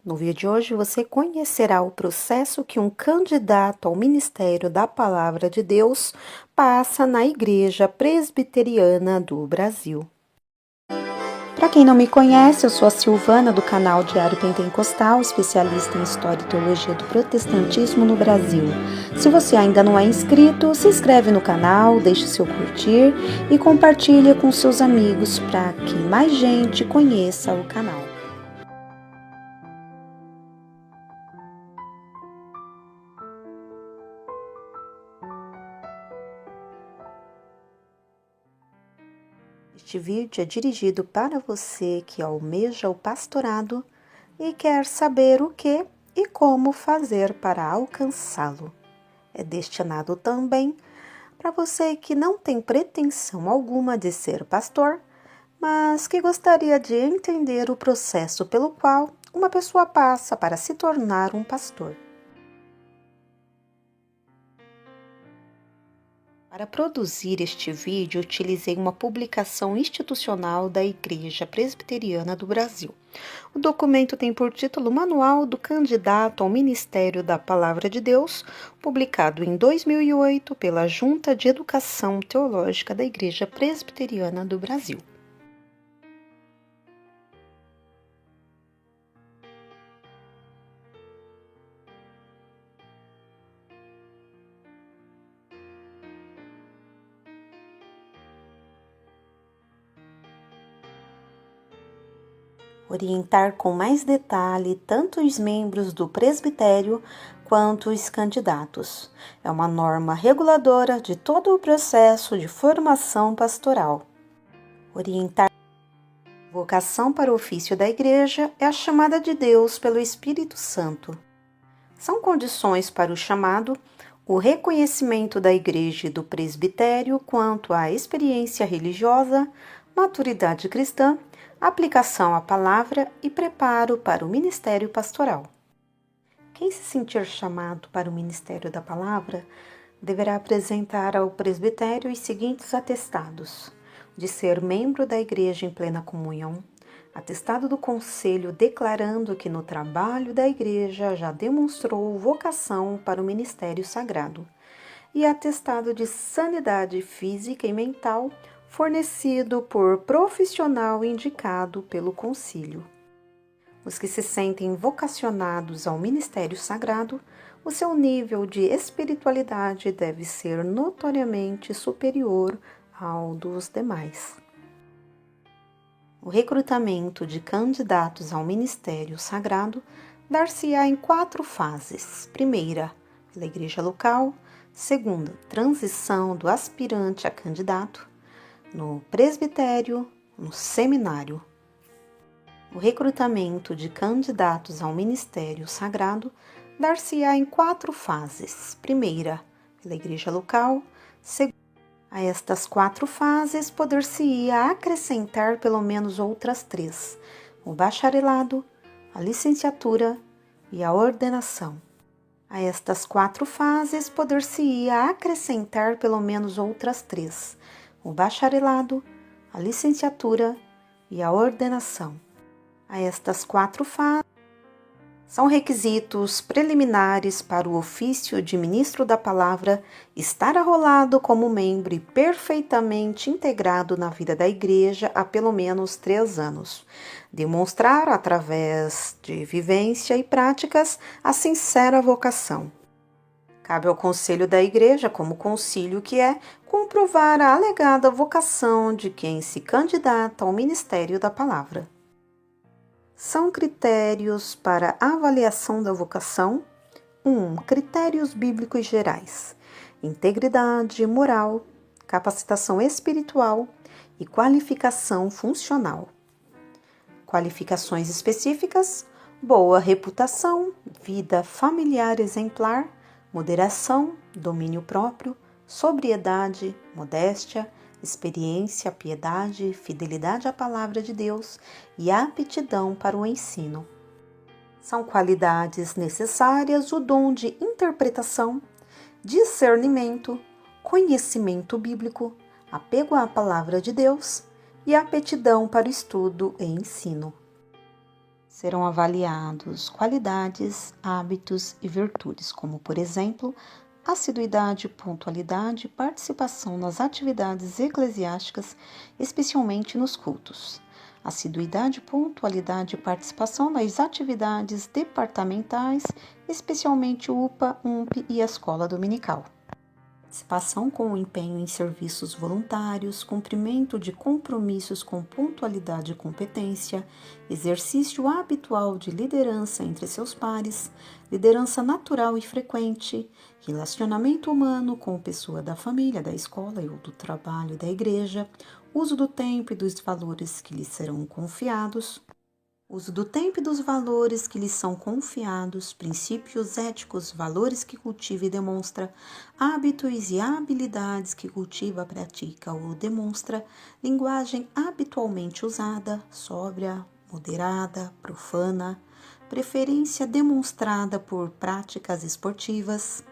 No vídeo de hoje você conhecerá o processo que um candidato ao ministério da Palavra de Deus passa na Igreja Presbiteriana do Brasil. Para quem não me conhece, eu sou a Silvana do canal Diário Pentecostal, especialista em História e Teologia do Protestantismo no Brasil. Se você ainda não é inscrito, se inscreve no canal, deixe seu curtir e compartilhe com seus amigos para que mais gente conheça o canal. Este vídeo é dirigido para você que almeja o pastorado e quer saber o que e como fazer para alcançá-lo. É destinado também para você que não tem pretensão alguma de ser pastor, mas que gostaria de entender o processo pelo qual uma pessoa passa para se tornar um pastor. Para produzir este vídeo, utilizei uma publicação institucional da Igreja Presbiteriana do Brasil. O documento tem por título Manual do Candidato ao Ministério da Palavra de Deus, publicado em 2008 pela Junta de Educação Teológica da Igreja Presbiteriana do Brasil. Orientar com mais detalhe tanto os membros do presbitério quanto os candidatos. É uma norma reguladora de todo o processo de formação pastoral. Orientar a vocação para o ofício da igreja é a chamada de Deus pelo Espírito Santo. São condições para o chamado o reconhecimento da igreja e do presbitério quanto à experiência religiosa, maturidade cristã, aplicação à palavra e preparo para o ministério pastoral. Quem se sentir chamado para o ministério da palavra deverá apresentar ao presbitério os seguintes atestados: de ser membro da igreja em plena comunhão, atestado do conselho declarando que no trabalho da igreja já demonstrou vocação para o ministério sagrado, e atestado de sanidade física e mental fornecido por profissional indicado pelo concílio. Os que se sentem vocacionados ao ministério sagrado, o seu nível de espiritualidade deve ser notoriamente superior ao dos demais. O recrutamento de candidatos ao ministério sagrado dar-se-á em 4 fases. Primeira, pela igreja local. Segunda, transição do aspirante a candidato. No presbitério, no seminário. O recrutamento de candidatos ao ministério sagrado dar-se-á em 4 fases. Primeira, pela igreja local. Segunda, a estas 4 fases poder-se-ia acrescentar pelo menos outras 3, o bacharelado, a licenciatura e a ordenação. A estas 4 fases poder-se-ia acrescentar pelo menos outras 3, o bacharelado, a licenciatura e a ordenação. A estas 4 fases são requisitos preliminares para o ofício de ministro da palavra estar arrolado como membro e perfeitamente integrado na vida da igreja há pelo menos 3 anos. Demonstrar, através de vivência e práticas, a sincera vocação. Cabe ao conselho da igreja, como concílio que é, comprovar a alegada vocação de quem se candidata ao ministério da palavra. São critérios para avaliação da vocação. 1. Critérios bíblicos gerais: integridade moral, capacitação espiritual e qualificação funcional. Qualificações específicas: boa reputação, vida familiar exemplar, moderação, domínio próprio, sobriedade, modéstia, experiência, piedade, fidelidade à palavra de Deus e aptidão para o ensino. São qualidades necessárias o dom de interpretação, discernimento, conhecimento bíblico, apego à palavra de Deus e aptidão para o estudo e ensino. Serão avaliados qualidades, hábitos e virtudes, como, por exemplo, assiduidade, pontualidade e participação nas atividades eclesiásticas, especialmente nos cultos. Assiduidade, pontualidade e participação nas atividades departamentais, especialmente o UPA, UMP e a escola dominical. Participação com empenho em serviços voluntários, cumprimento de compromissos com pontualidade e competência, exercício habitual de liderança entre seus pares, liderança natural e frequente, relacionamento humano com pessoa da família, da escola ou do trabalho da igreja, uso do tempo e dos valores que lhes serão confiados, uso do tempo e dos valores que lhes são confiados, princípios éticos, valores que cultiva e demonstra, hábitos e habilidades que cultiva, pratica ou demonstra, linguagem habitualmente usada, sóbria, moderada, profana, preferência demonstrada por práticas esportivas,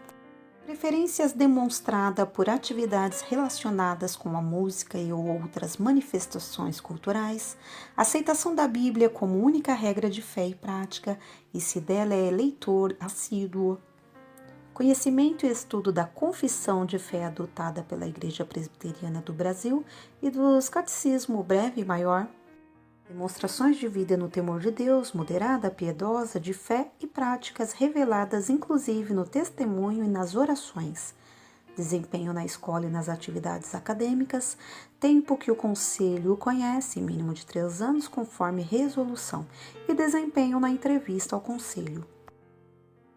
preferências demonstrada por atividades relacionadas com a música e ou outras manifestações culturais, aceitação da Bíblia como única regra de fé e prática, e se dela é leitor assíduo, conhecimento e estudo da confissão de fé adotada pela Igreja Presbiteriana do Brasil e dos catecismo breve e maior, demonstrações de vida no temor de Deus, moderada, piedosa, de fé e práticas reveladas inclusive no testemunho e nas orações. Desempenho na escola e nas atividades acadêmicas, tempo que o conselho o conhece, mínimo de 3 anos, conforme resolução, e desempenho na entrevista ao conselho.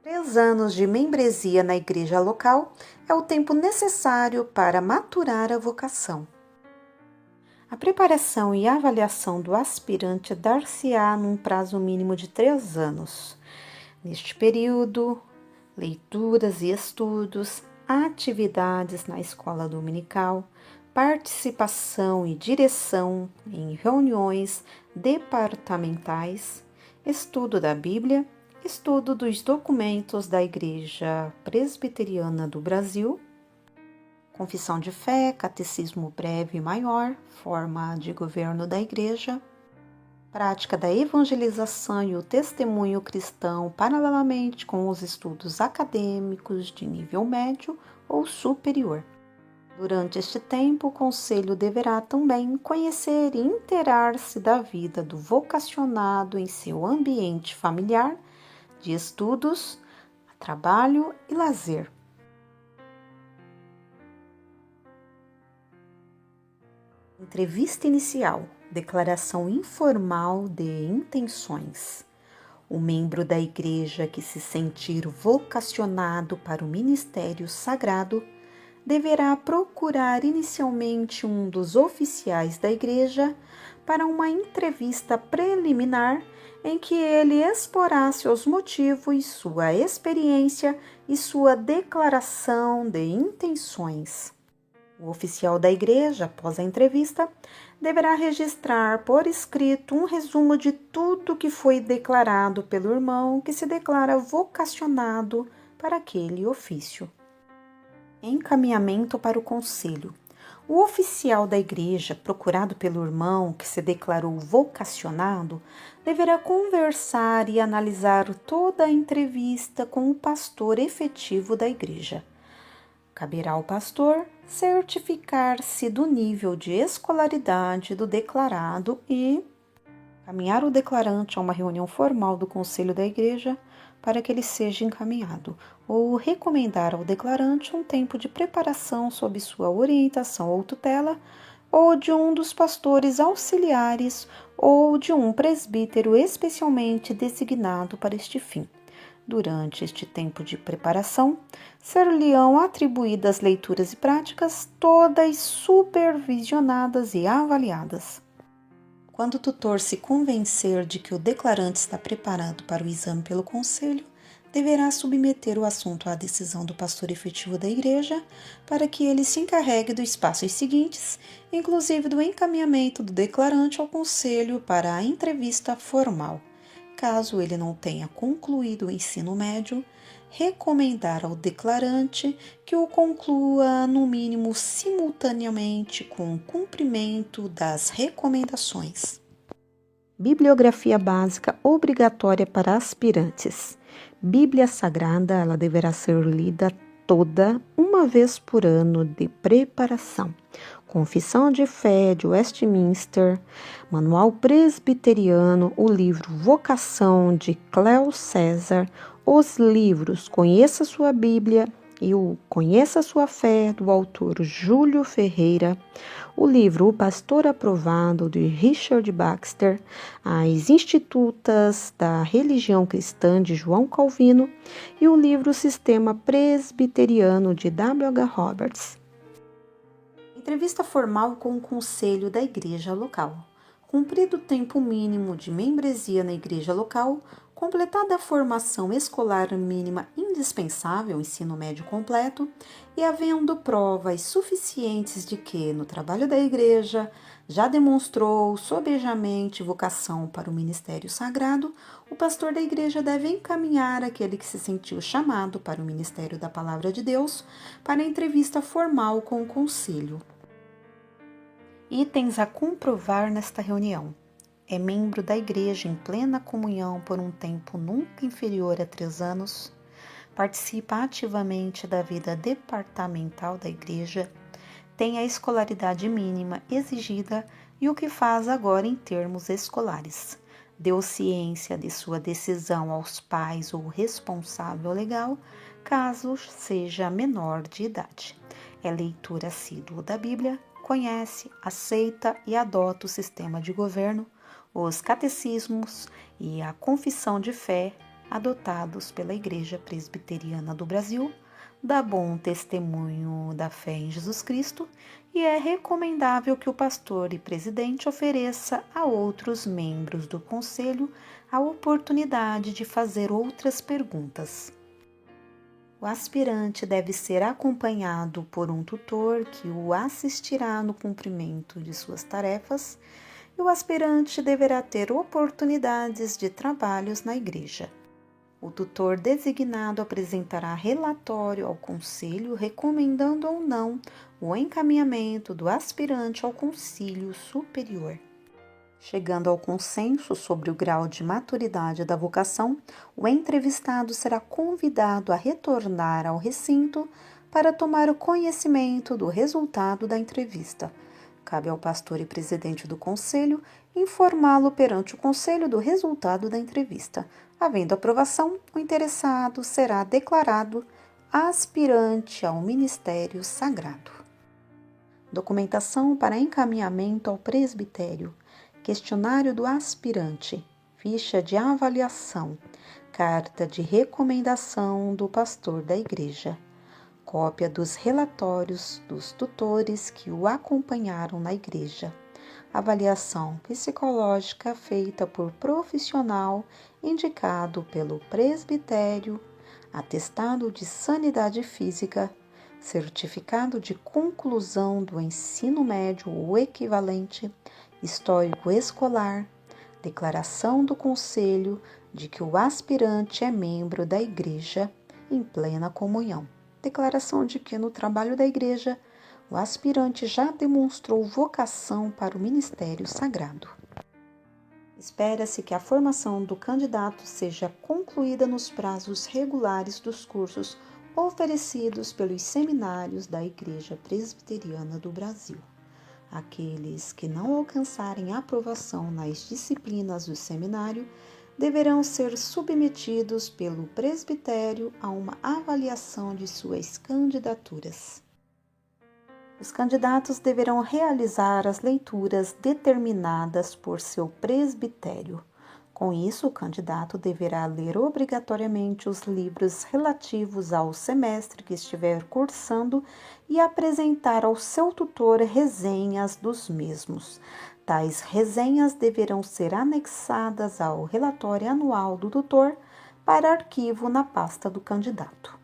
3 anos de membresia na igreja local é o tempo necessário para maturar a vocação. A preparação e avaliação do aspirante dar-se-á num prazo mínimo de 3 anos. Neste período, leituras e estudos, atividades na escola dominical, participação e direção em reuniões departamentais, estudo da Bíblia, estudo dos documentos da Igreja Presbiteriana do Brasil, confissão de fé, catecismo breve e maior, forma de governo da igreja, prática da evangelização e o testemunho cristão paralelamente com os estudos acadêmicos de nível médio ou superior. Durante este tempo, o conselho deverá também conhecer e inteirar-se da vida do vocacionado em seu ambiente familiar, de estudos, trabalho e lazer. Entrevista inicial, declaração informal de intenções. O membro da igreja que se sentir vocacionado para o ministério sagrado deverá procurar inicialmente um dos oficiais da igreja para uma entrevista preliminar em que ele exporá seus motivos, sua experiência e sua declaração de intenções. O oficial da igreja, após a entrevista, deverá registrar por escrito um resumo de tudo que foi declarado pelo irmão que se declara vocacionado para aquele ofício. Encaminhamento para o conselho. O oficial da igreja, procurado pelo irmão que se declarou vocacionado, deverá conversar e analisar toda a entrevista com o pastor efetivo da igreja. Caberá ao pastor certificar-se do nível de escolaridade do declarado e encaminhar o declarante a uma reunião formal do conselho da igreja para que ele seja encaminhado, ou recomendar ao declarante um tempo de preparação sob sua orientação ou tutela, ou de um dos pastores auxiliares ou de um presbítero especialmente designado para este fim. Durante este tempo de preparação, ser-lhe-ão atribuídas leituras e práticas, todas supervisionadas e avaliadas. Quando o tutor se convencer de que o declarante está preparado para o exame pelo conselho, deverá submeter o assunto à decisão do pastor efetivo da igreja, para que ele se encarregue dos passos seguintes, inclusive do encaminhamento do declarante ao conselho para a entrevista formal. Caso ele não tenha concluído o ensino médio, recomendar ao declarante que o conclua no mínimo simultaneamente com o cumprimento das recomendações. Bibliografia básica obrigatória para aspirantes. Bíblia Sagrada, ela deverá ser lida toda uma vez por ano de preparação. Confissão de Fé de Westminster, Manual Presbiteriano, o livro Vocação de Cléo César, os livros Conheça Sua Bíblia e o Conheça Sua Fé, do autor Júlio Ferreira, o livro O Pastor Aprovado, de Richard Baxter, as Institutas da Religião Cristã, de João Calvino, e o livro Sistema Presbiteriano, de W.H. Roberts. Entrevista formal com o conselho da igreja local. Cumprido o tempo mínimo de membresia na igreja local, completada a formação escolar mínima indispensável, ensino médio completo, e havendo provas suficientes de que, no trabalho da igreja, já demonstrou sobejamente vocação para o ministério sagrado, o pastor da igreja deve encaminhar aquele que se sentiu chamado para o ministério da Palavra de Deus para a entrevista formal com o conselho. Itens a comprovar nesta reunião. É membro da igreja em plena comunhão por um tempo nunca inferior a 3 anos. Participa ativamente da vida departamental da igreja. Tem a escolaridade mínima exigida e o que faz agora em termos escolares. Deu ciência de sua decisão aos pais ou responsável legal, caso seja menor de idade. É leitor assíduo da Bíblia, conhece, aceita e adota o sistema de governo, os catecismos e a confissão de fé adotados pela Igreja Presbiteriana do Brasil, dá bom testemunho da fé em Jesus Cristo e é recomendável que o pastor e presidente ofereça a outros membros do conselho a oportunidade de fazer outras perguntas. O aspirante deve ser acompanhado por um tutor que o assistirá no cumprimento de suas tarefas e o aspirante deverá ter oportunidades de trabalhos na igreja. O tutor designado apresentará relatório ao conselho recomendando ou não o encaminhamento do aspirante ao concílio superior. Chegando ao consenso sobre o grau de maturidade da vocação, o entrevistado será convidado a retornar ao recinto para tomar o conhecimento do resultado da entrevista. Cabe ao pastor e presidente do conselho informá-lo perante o conselho do resultado da entrevista. Havendo aprovação, o interessado será declarado aspirante ao ministério sagrado. Documentação para encaminhamento ao presbitério. Questionário do aspirante, ficha de avaliação, carta de recomendação do pastor da igreja, cópia dos relatórios dos tutores que o acompanharam na igreja, avaliação psicológica feita por profissional indicado pelo presbitério, atestado de sanidade física, certificado de conclusão do ensino médio ou equivalente, histórico escolar, declaração do conselho de que o aspirante é membro da igreja em plena comunhão, declaração de que no trabalho da igreja o aspirante já demonstrou vocação para o ministério sagrado. Espera-se que a formação do candidato seja concluída nos prazos regulares dos cursos oferecidos pelos seminários da Igreja Presbiteriana do Brasil. Aqueles que não alcançarem aprovação nas disciplinas do seminário deverão ser submetidos pelo presbitério a uma avaliação de suas candidaturas. Os candidatos deverão realizar as leituras determinadas por seu presbitério. Com isso, o candidato deverá ler obrigatoriamente os livros relativos ao semestre que estiver cursando e apresentar ao seu tutor resenhas dos mesmos. Tais resenhas deverão ser anexadas ao relatório anual do tutor para arquivo na pasta do candidato.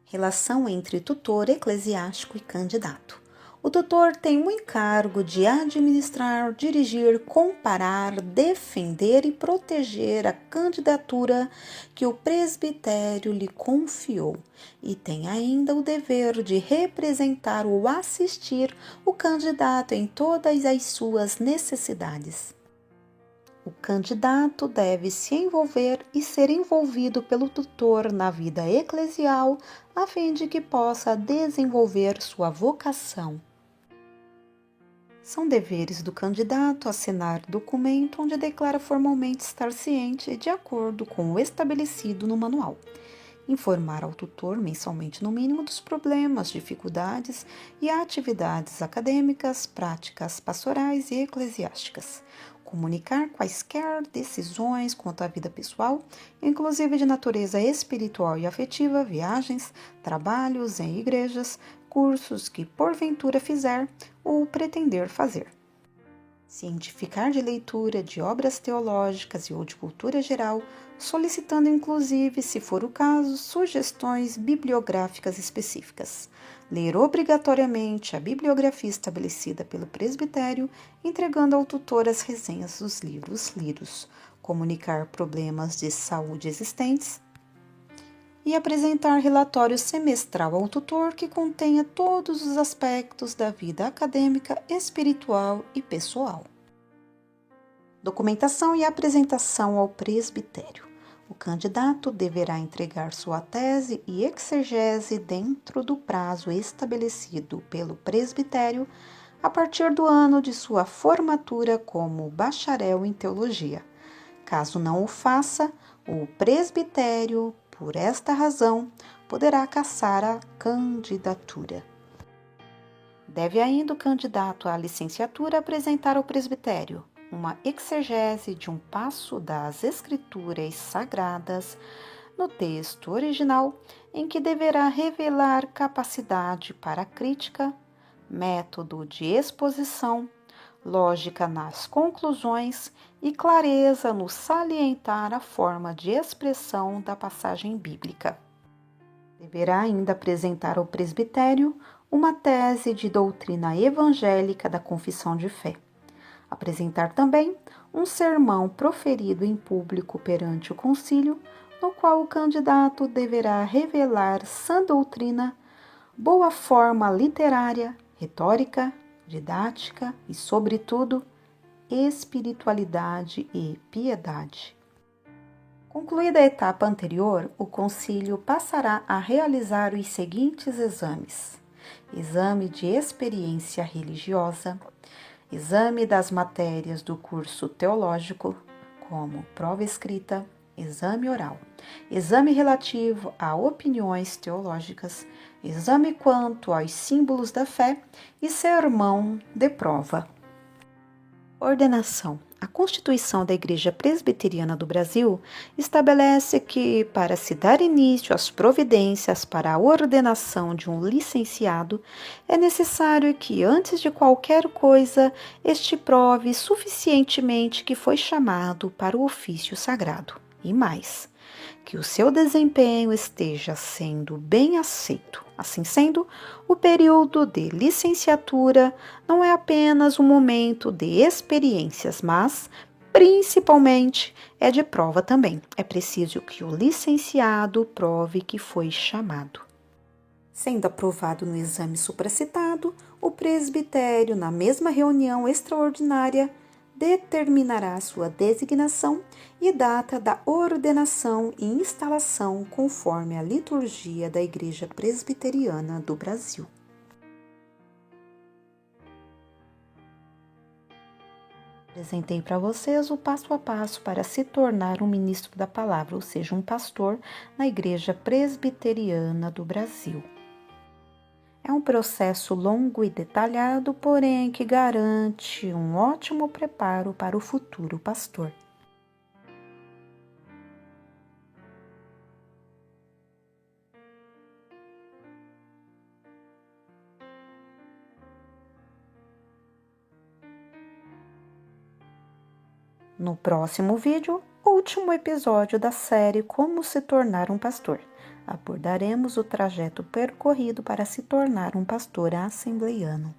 Relação entre tutor eclesiástico e candidato. O tutor tem o encargo de administrar, dirigir, comparar, defender e proteger a candidatura que o presbitério lhe confiou e tem ainda o dever de representar ou assistir o candidato em todas as suas necessidades. O candidato deve se envolver e ser envolvido pelo tutor na vida eclesial, a fim de que possa desenvolver sua vocação. São deveres do candidato assinar documento onde declara formalmente estar ciente de acordo com o estabelecido no manual. Informar ao tutor mensalmente no mínimo dos problemas, dificuldades e atividades acadêmicas, práticas pastorais e eclesiásticas. Comunicar quaisquer decisões quanto à vida pessoal, inclusive de natureza espiritual e afetiva, viagens, trabalhos em igrejas, cursos que porventura fizer ou pretender fazer. Cientificar de leitura de obras teológicas e ou de cultura geral, solicitando inclusive, se for o caso, sugestões bibliográficas específicas. Ler obrigatoriamente a bibliografia estabelecida pelo presbitério, entregando ao tutor as resenhas dos livros lidos. Comunicar problemas de saúde existentes e apresentar relatório semestral ao tutor que contenha todos os aspectos da vida acadêmica, espiritual e pessoal. Documentação e apresentação ao presbitério. O candidato deverá entregar sua tese e exegese dentro do prazo estabelecido pelo presbitério a partir do ano de sua formatura como bacharel em teologia. Caso não o faça, o presbitério, por esta razão, poderá cassar a candidatura. Deve ainda o candidato à licenciatura apresentar ao presbitério uma exegese de um passo das Escrituras Sagradas no texto original, em que deverá revelar capacidade para crítica, método de exposição, lógica nas conclusões e clareza no salientar a forma de expressão da passagem bíblica. Deverá ainda apresentar ao presbitério uma tese de doutrina evangélica da confissão de fé. Apresentar também um sermão proferido em público perante o concílio, no qual o candidato deverá revelar sã doutrina, boa forma literária, retórica, didática e, sobretudo, espiritualidade e piedade. Concluída a etapa anterior, o concílio passará a realizar os seguintes exames: exame de experiência religiosa, exame das matérias do curso teológico, como prova escrita, exame oral, exame relativo a opiniões teológicas, exame quanto aos símbolos da fé e sermão de prova. Ordenação. A Constituição da Igreja Presbiteriana do Brasil estabelece que, para se dar início às providências para a ordenação de um licenciado, é necessário que, antes de qualquer coisa, este prove suficientemente que foi chamado para o ofício sagrado. E mais, que o seu desempenho esteja sendo bem aceito. Assim sendo, o período de licenciatura não é apenas um momento de experiências, mas, principalmente, é de prova também. É preciso que o licenciado prove que foi chamado. Sendo aprovado no exame supracitado, o presbitério, na mesma reunião extraordinária, determinará sua designação e data da ordenação e instalação conforme a liturgia da Igreja Presbiteriana do Brasil. Apresentei para vocês o passo a passo para se tornar um ministro da palavra, ou seja, um pastor na Igreja Presbiteriana do Brasil. É um processo longo e detalhado, porém que garante um ótimo preparo para o futuro pastor. No próximo vídeo, último episódio da série Como se tornar um pastor, abordaremos o trajeto percorrido para se tornar um pastor assembleiano.